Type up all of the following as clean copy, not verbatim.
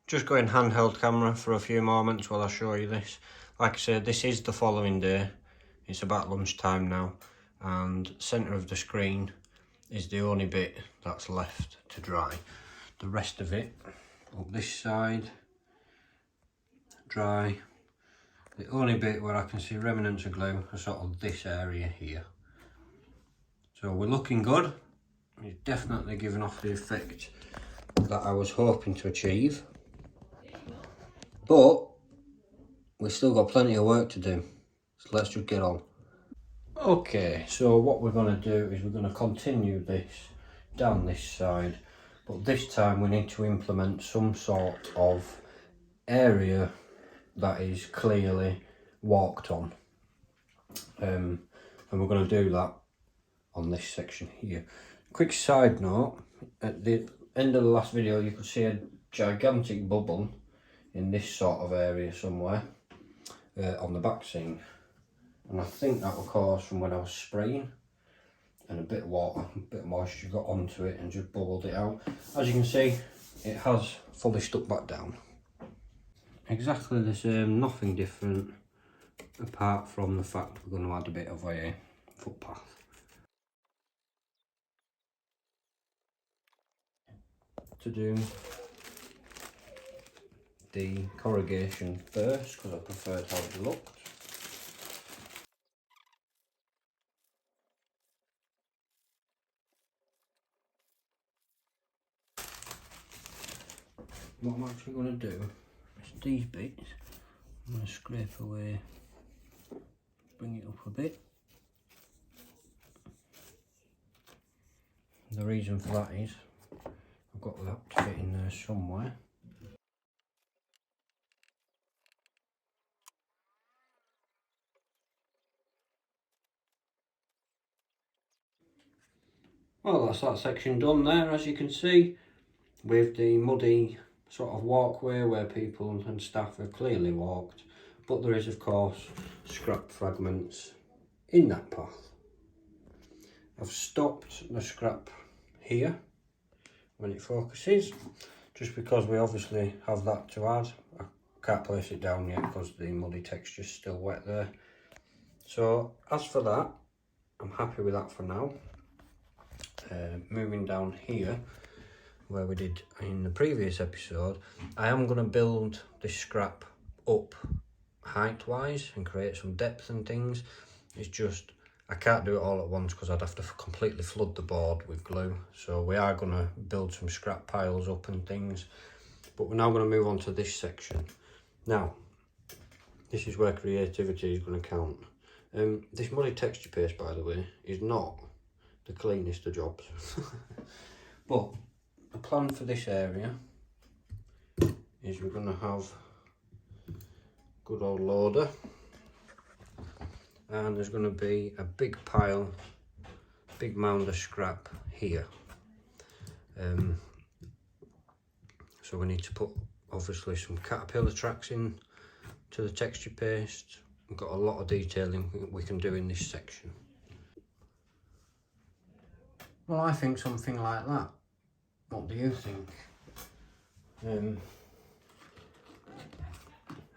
just going handheld camera for a few moments while I show you this. Like I said, this is the following day. It's about lunchtime now, and centre of the screen is the only bit that's left to dry. The rest of it, up this side, dry. The only bit where I can see remnants of glue are sort of this area here. So we're looking good. It's definitely given off the effect that I was hoping to achieve. But we've still got plenty of work to do. So let's just get on. Okay, so what we're going to do is we're going to continue this down this side. But this time we need to implement some sort of area that is clearly walked on. And we're going to do that on this section here. Quick side note, at the end of the last video you could see a gigantic bubble in this sort of area somewhere on the back seam, and I think that was caused from when I was spraying, and a bit of water, a bit of moisture got onto it and just bubbled it out. As you can see, it has fully stuck back down. Exactly the same, nothing different apart from the fact we're going to add a bit of a footpath. To do the corrugation first because I preferred how it looked. What I'm actually going to do is these bits, I'm going to scrape away, bring it up a bit. The reason for that is I've got that to fit in there somewhere. Well, that's that section done there, as you can see, with the muddy sort of walkway where people and staff have clearly walked, but there is of course scrap fragments in that path. I've stopped the scrap here when it focuses, just because we obviously have that to add. I can't place it down yet because the muddy texture is still wet there. So as for that, I'm happy with that for now. Moving down here, where we did in the previous episode, I am going to build this scrap up height wise and create some depth and things. It's just I can't do it all at once because I'd have to completely flood the board with glue. So we are going to build some scrap piles up and things, but we're now going to move on to this section. Now this is where creativity is going to count. This muddy texture paste, by the way, is not the cleanest of jobs. But the plan for this area is we're going to have good old loader, and there's going to be a big pile, big mound of scrap here. So we need to put obviously some caterpillar tracks in to the texture paste. We've got a lot of detailing we can do in this section. Well, I think something like that. What do you think?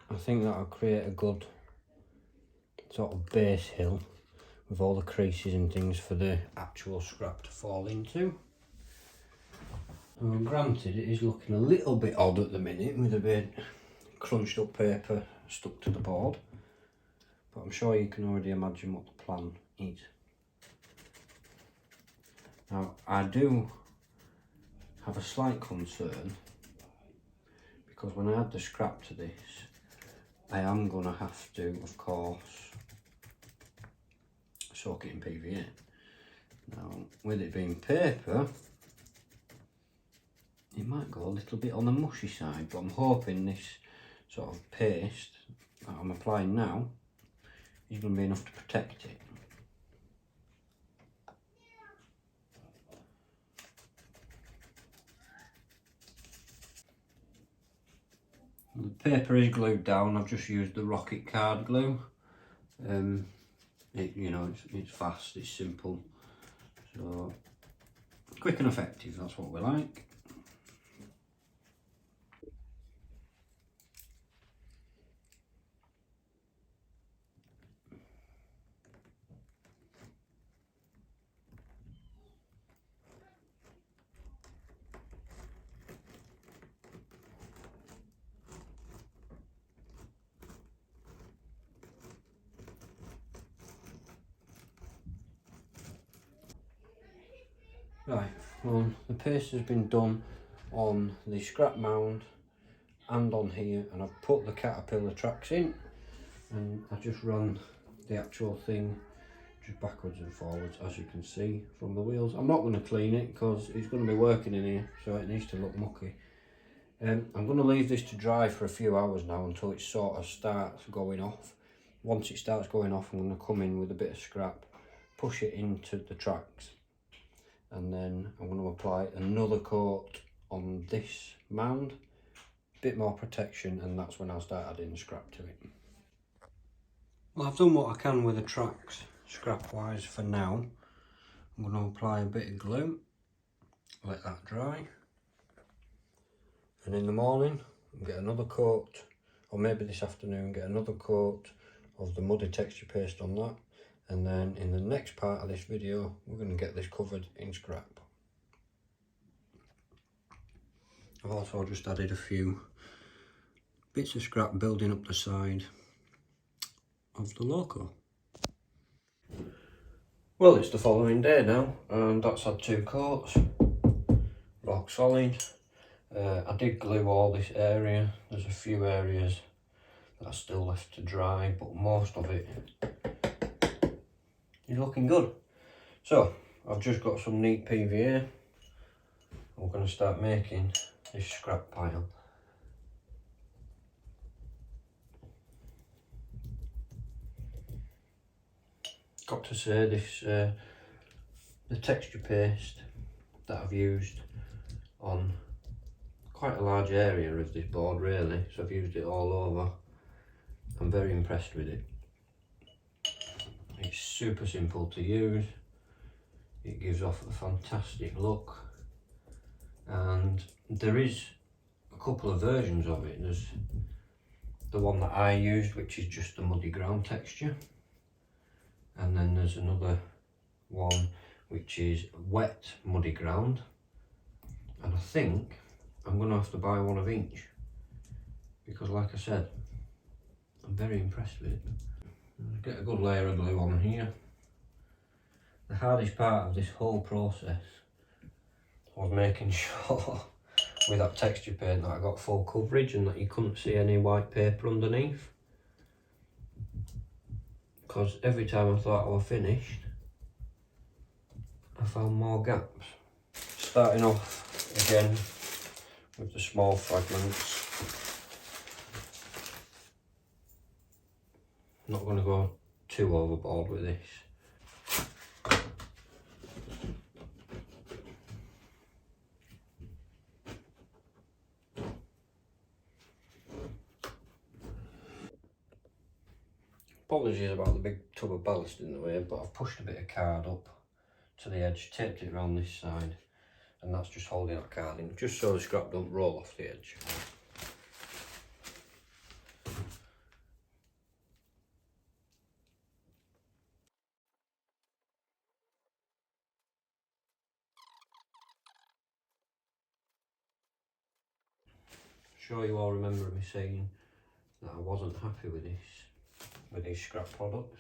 I think that'll create a good sort of base hill with all the creases and things for the actual scrap to fall into. And granted, it is looking a little bit odd at the minute with a bit crunched up paper stuck to the board, but I'm sure you can already imagine what the plan is. Now, I do have a slight concern because when I add the scrap to this, I am going to have to, of course, soak it in PVA. Now, with it being paper, it might go a little bit on the mushy side, but I'm hoping this sort of paste that I'm applying now is going to be enough to protect it. The paper is glued down. I've just used the rocket card glue. It's fast, it's simple, so quick and effective. That's what we like. Right, well the paste has been done on the scrap mound and on here, and I've put the caterpillar tracks in, and I just run the actual thing just backwards and forwards, as you can see from the wheels. I'm not going to clean it because it's going to be working in here, so it needs to look mucky. I'm going to leave this to dry for a few hours now until it sort of starts going off. Once it starts going off, I'm going to come in with a bit of scrap, push it into the tracks, and then I'm going to apply another coat on this mound, bit more protection, and that's when I'll start adding scrap to it. Well, I've done what I can with the tracks scrap wise for now. I'm going to apply a bit of glue, let that dry, and in the morning get another coat, or maybe this afternoon get another coat of the muddy texture paste on that, and then in the next part of this video we're going to get this covered in scrap. I've also just added a few bits of scrap building up the side of the logo. Well, it's the following day now, and that's had 2 coats, rock solid. I did glue all this area. There's a few areas that are still left to dry, but most of it is looking good. So I've just got some neat PVA. I'm going to start making this scrap pile. Got to say, this the texture paste that I've used on quite a large area of this board really, so I've used it all over. I'm very impressed with it. It's super simple to use, it gives off a fantastic look, and there is a couple of versions of it. There's the one that I used, which is just the muddy ground texture, and then there's another one which is wet muddy ground, and I think I'm going to have to buy one of each, because like I said, I'm very impressed with it. Get a good layer of glue on here. The hardest part of this whole process was making sure with that texture paint that I got full coverage and that you couldn't see any white paper underneath, because every time I thought I was finished I found more gaps. Starting off again with the small fragments. Not going to go too overboard with this. Apologies about the big tub of ballast in the way, but I've pushed a bit of card up to the edge, taped it around this side, and that's just holding that card in, just so the scrap don't roll off the edge. Sure you all remember me saying that I wasn't happy with these scrap products.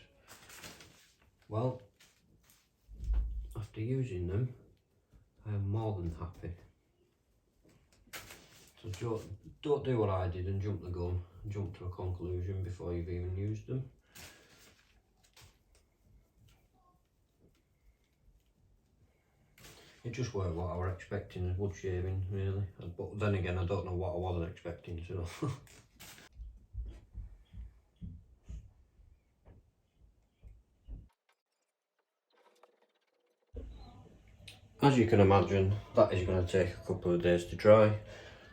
Well, after using them, I am more than happy. So don't do what I did and jump the gun and jump to a conclusion before you've even used them. It just weren't what I were expecting as wood shaving, really. But then again, I don't know what I wasn't expecting, so. As you can imagine, that is going to take a couple of days to dry.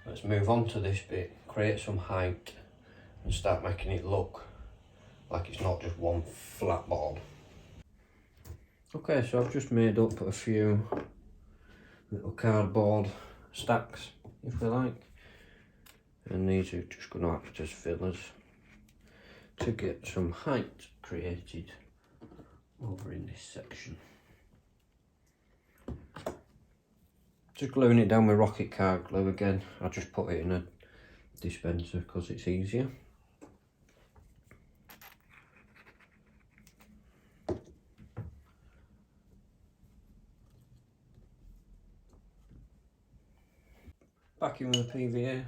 Let's move on to this bit, create some height and start making it look like it's not just one flat board. Okay, so I've just made up a few little cardboard stacks, if we like, and these are just going to act as fillers to get some height created over in this section. Just gluing it down with rocket card glue again. I just put it in a dispenser because it's easier. back in with the PVA.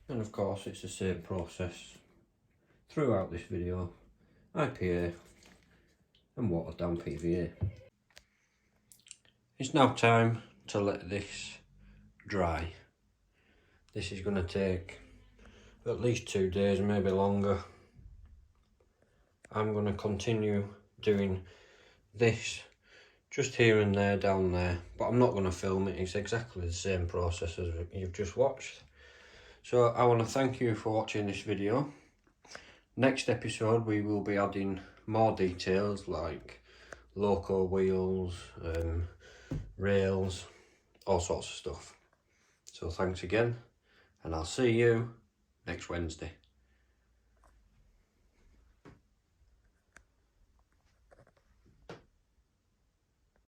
And of course it's the same process throughout this video, IPA and watered down PVA. It's now time to let this dry. This is going to take at least 2 days, maybe longer. I'm going to continue doing this just here and there, down there, but I'm not going to film it. It's exactly the same process as you've just watched. So I want to thank you for watching this video. Next episode we will be adding more details like loco wheels, rails, all sorts of stuff. So thanks again, and I'll see you next Wednesday.